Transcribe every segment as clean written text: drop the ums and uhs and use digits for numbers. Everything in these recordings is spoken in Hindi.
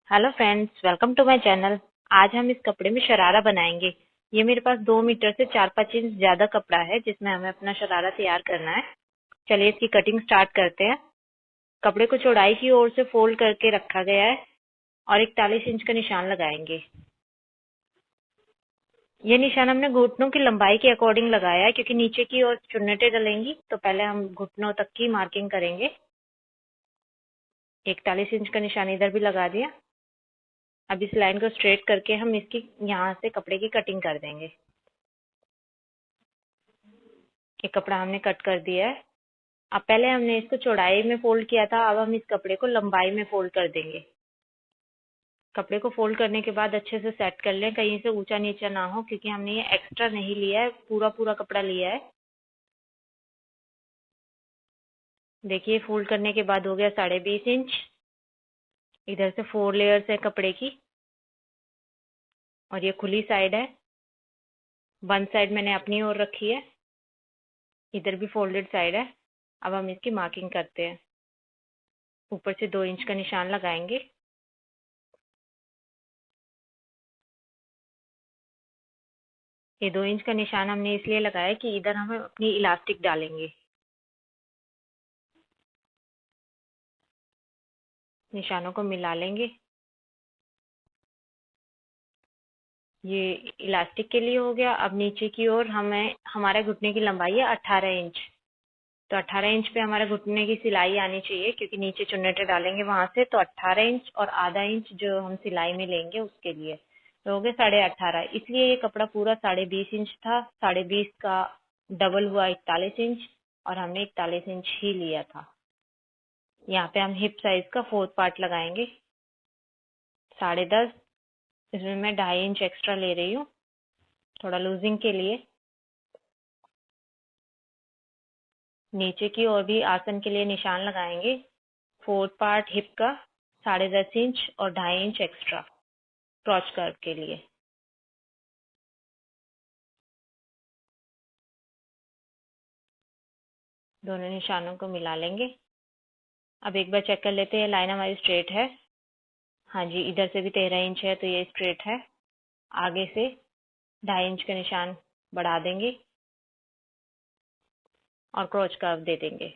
Hello friends, welcome to my channel. आज हम इस कपड़े में शरारा बनाएंगे। ये मेरे पास 2 मीटर से 4-5 इंच ज्यादा कपड़ा है जिसमें हमें अपना शरारा तैयार करना है। चलिए इसकी कटिंग स्टार्ट करते हैं। कपड़े को चौड़ाई की ओर से फोल्ड करके रखा गया है और 41 इंच का निशान लगाएंगे। ये निशान हमने घुटनों की लंबाई के अकॉर्डिंग लगाया है क्योंकि नीचे की ओर चुन्नटें डलेंगी, तो पहले हम घुटनों तक की मार्किंग करेंगे। 41 इंच का निशान इधर भी लगा दिया। अब इस लाइन को स्ट्रेट करके हम इसकी यहाँ से कपड़े की कटिंग कर देंगे। ये कपड़ा हमने कट कर दिया है। अब पहले हमने इसको चौड़ाई में फोल्ड किया था, अब हम इस कपड़े को लंबाई में फोल्ड कर देंगे। कपड़े को फोल्ड करने के बाद अच्छे से सेट कर लें, कहीं से ऊंचा नीचा ना हो, क्योंकि हमने ये एक्स्ट्रा नहीं लिया है, पूरा पूरा कपड़ा लिया है। देखिए फोल्ड करने के बाद हो गया 20.5 इंच। इधर से 4 लेयर्स है कपड़े की और ये खुली साइड है। बंद साइड मैंने अपनी ओर रखी है। इधर भी फोल्डेड साइड है। अब हम इसकी मार्किंग करते हैं। ऊपर से 2 इंच का निशान लगाएंगे। ये 2 इंच का निशान हमने इसलिए लगाया कि इधर हम अपनी इलास्टिक डालेंगे। निशानों को मिला लेंगे। ये इलास्टिक के लिए हो गया। अब नीचे की ओर हमें हमारे घुटने की लंबाई है 18 इंच, तो 18 इंच पे हमारे घुटने की सिलाई आनी चाहिए, क्योंकि नीचे चुन्नटे डालेंगे वहां से, तो 18 इंच और आधा इंच जो हम सिलाई में लेंगे उसके लिए तो हो गए 18.5। इसलिए ये कपड़ा पूरा 20.5 इंच था। 20.5 का डबल हुआ 41 इंच, और हमने 41 इंच ही लिया था। यहाँ पे हम हिप साइज का फोर्थ पार्ट लगाएंगे, 10.5। इसमें मैं 2.5 इंच एक्स्ट्रा ले रही हूँ, थोड़ा लूजिंग के लिए। नीचे की ओर भी आसन के लिए निशान लगाएंगे। फोर्थ पार्ट हिप का 10.5 इंच और 2.5 इंच एक्स्ट्रा क्रॉच कर्व के लिए। दोनों निशानों को मिला लेंगे। अब एक बार चेक कर लेते हैं, लाइन हमारी स्ट्रेट है। हाँ जी, इधर से भी 13 इंच है, तो ये स्ट्रेट है। आगे से 2.5 इंच का निशान बढ़ा देंगे और क्रॉच कर्व दे देंगे।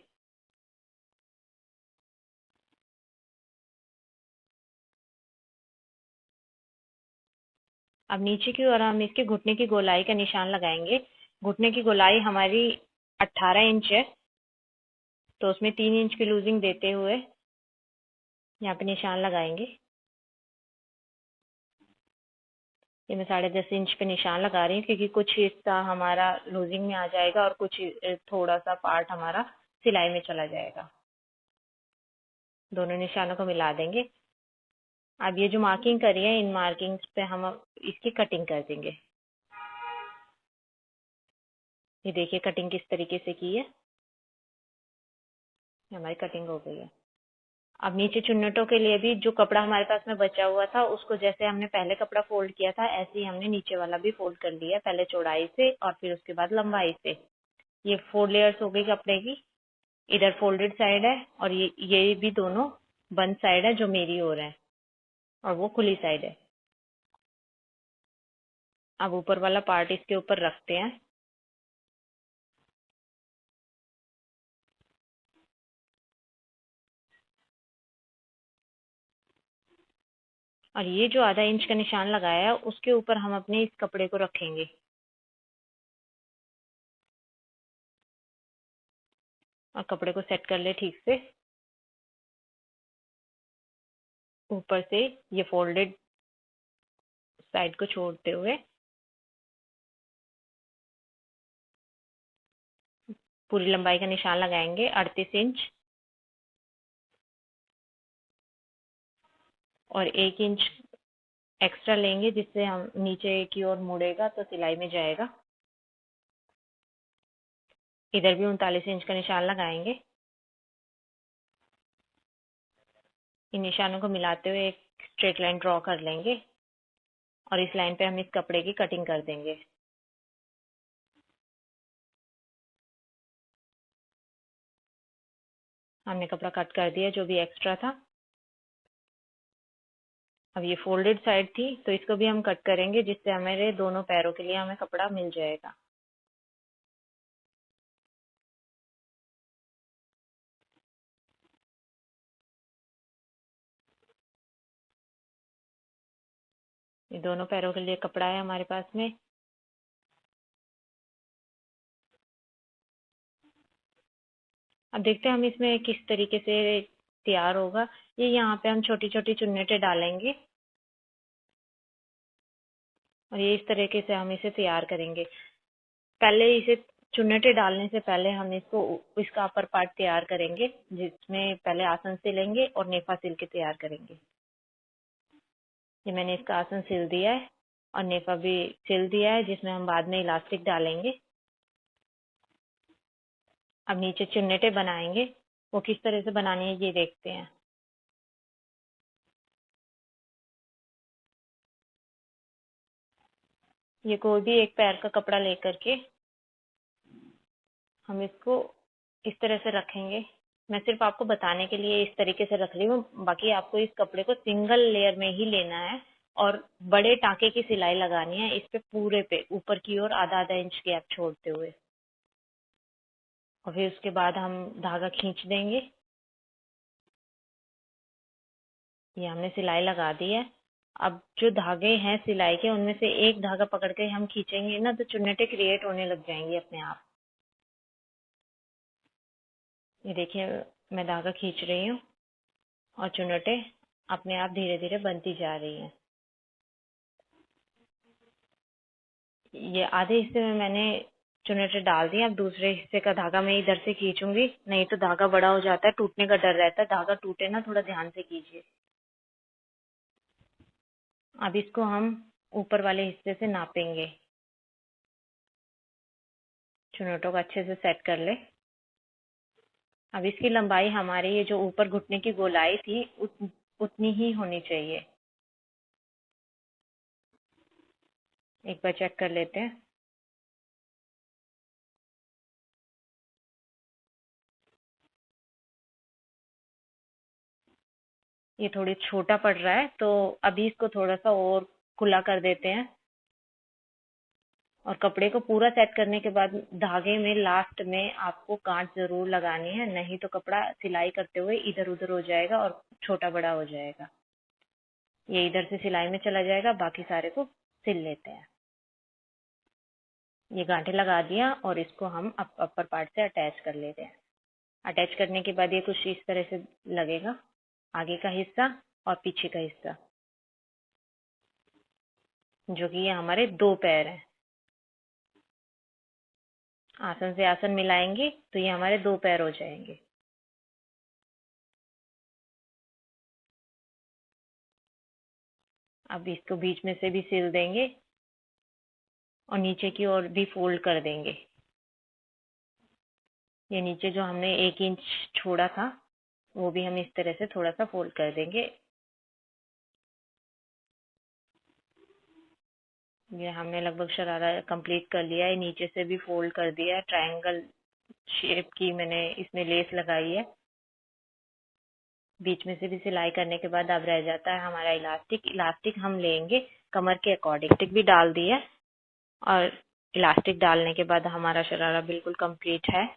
अब नीचे की ओर हम इसके घुटने की गोलाई का निशान लगाएंगे। घुटने की गोलाई हमारी 18 इंच है, तो उसमें 3 इंच की लूजिंग देते हुए यहाँ पे निशान लगाएंगे। ये मैं 10.5 इंच पे निशान लगा रही हूँ, क्योंकि कुछ हिस्सा हमारा लूजिंग में आ जाएगा और कुछ थोड़ा सा पार्ट हमारा सिलाई में चला जाएगा। दोनों निशानों को मिला देंगे। अब ये जो मार्किंग करी है, इन मार्किंग्स पे हम अब इसकी कटिंग कर देंगे। ये देखिए कटिंग किस तरीके से की है। हमारी कटिंग हो गई है। अब नीचे चुन्नटों के लिए भी जो कपड़ा हमारे पास में बचा हुआ था, उसको जैसे हमने पहले कपड़ा फोल्ड किया था, ऐसे ही हमने नीचे वाला भी फोल्ड कर लिया, पहले चौड़ाई से और फिर उसके बाद लंबाई से। ये 4 लेयर्स हो गई कपड़े की। इधर फोल्डेड साइड है और ये भी दोनों बंद साइड है जो मेरी ओर है, और वो खुली साइड है। अब ऊपर वाला पार्ट इसके ऊपर रखते हैं। और ये जो आधा इंच का निशान लगाया है, उसके ऊपर हम अपने इस कपड़े को रखेंगे। और कपड़े को सेट कर ले ठीक से। ऊपर से ये फोल्डेड साइड को छोड़ते हुए पूरी लंबाई का निशान लगाएंगे 38 इंच, और 1 इंच एक्स्ट्रा लेंगे, जिससे हम नीचे की ओर मुड़ेगा तो सिलाई में जाएगा। इधर भी 39 इंच का निशान लगाएंगे। इन निशानों को मिलाते हुए एक स्ट्रेट लाइन ड्रॉ कर लेंगे, और इस लाइन पे हम इस कपड़े की कटिंग कर देंगे। हमने कपड़ा कट कर दिया जो भी एक्स्ट्रा था। अब ये फोल्डेड साइड थी तो इसको भी हम कट करेंगे, जिससे हमारे दोनों पैरों के लिए हमें कपड़ा मिल जाएगा। ये दोनों पैरों के लिए कपड़ा है हमारे पास में। अब देखते हैं हम इसमें किस तरीके से तैयार होगा। ये यहाँ पे हम छोटी छोटी चुन्नटें डालेंगे और ये इस तरीके से हम इसे तैयार करेंगे। पहले इसे चुन्नटें डालने से पहले हम इसका अपर पार्ट तैयार करेंगे, जिसमें पहले आसन सिलेंगे और नेफा सिल के तैयार करेंगे। ये मैंने इसका आसन सिल दिया है और नेफा भी सिल दिया है, जिसमें हम बाद में इलास्टिक डालेंगे। अब नीचे चुन्नटें बनाएंगे, वो किस तरह से बनानी है ये देखते हैं। ये कोई भी एक पैर का कपड़ा लेकर के हम इसको इस तरह से रखेंगे। मैं सिर्फ आपको बताने के लिए इस तरीके से रख रही हूँ, बाकी आपको इस कपड़े को सिंगल लेयर में ही लेना है और बड़े टांके की सिलाई लगानी है इस पे, पूरे पे ऊपर की ओर आधा आधा इंच गैप छोड़ते हुए। और फिर उसके बाद हम धागा खींच देंगे। ये हमने सिलाई लगा दी है। अब जो धागे हैं सिलाई के, उनमें से एक धागा पकड़ के हम खींचेंगे ना तो चुन्नटें क्रिएट होने लग जाएंगी अपने आप। ये देखिए मैं धागा खींच रही हूँ और चुन्नटें अपने आप धीरे धीरे बनती जा रही हैं। ये आधे हिस्से में मैंने चुन्नटें डाल दी। अब दूसरे हिस्से का धागा मैं इधर से खींचूंगी, नहीं तो धागा बड़ा हो जाता है, टूटने का डर रहता है। धागा टूटे ना, थोड़ा ध्यान से कीजिए। अब इसको हम ऊपर वाले हिस्से से नापेंगे। चुन्नटों को अच्छे से सेट कर ले। अब इसकी लंबाई हमारे ये जो ऊपर घुटने की गोलाई थी उतनी ही होनी चाहिए। एक बार चेक कर लेते हैं। ये थोड़ी छोटा पड़ रहा है, तो अभी इसको थोड़ा सा और खुला कर देते हैं। और कपड़े को पूरा सेट करने के बाद धागे में लास्ट में आपको गांठ जरूर लगानी है, नहीं तो कपड़ा सिलाई करते हुए इधर उधर हो जाएगा और छोटा बड़ा हो जाएगा। ये इधर से सिलाई में चला जाएगा, बाकी सारे को सिल लेते हैं। ये गांठें लगा दिया और इसको हम अपर पार्ट से अटैच कर लेते हैं। अटैच करने के बाद ये कुछ इस तरह से लगेगा, आगे का हिस्सा और पीछे का हिस्सा, जो कि ये हमारे दो पैर हैं। आसन से आसन मिलाएंगे तो ये हमारे दो पैर हो जाएंगे। अब इसको बीच में से भी सिल देंगे और नीचे की ओर भी फोल्ड कर देंगे। ये नीचे जो हमने 1 इंच छोड़ा था वो भी हम इस तरह से थोड़ा सा फोल्ड कर देंगे। ये हमने लगभग शरारा कंप्लीट कर लिया है। नीचे से भी फोल्ड कर दिया है। ट्रायंगल शेप की मैंने इसमें लेस लगाई है। बीच में से भी सिलाई करने के बाद अब रह जाता है हमारा इलास्टिक। इलास्टिक हम लेंगे कमर के अकॉर्डिंग। इलास्टिक भी डाल दिया और इलास्टिक डालने के बाद हमारा शरारा बिल्कुल कंप्लीट है।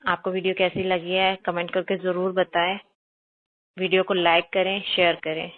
आपको वीडियो कैसी लगी है कमेंट करके जरूर बताएं। वीडियो को लाइक करें, शेयर करें।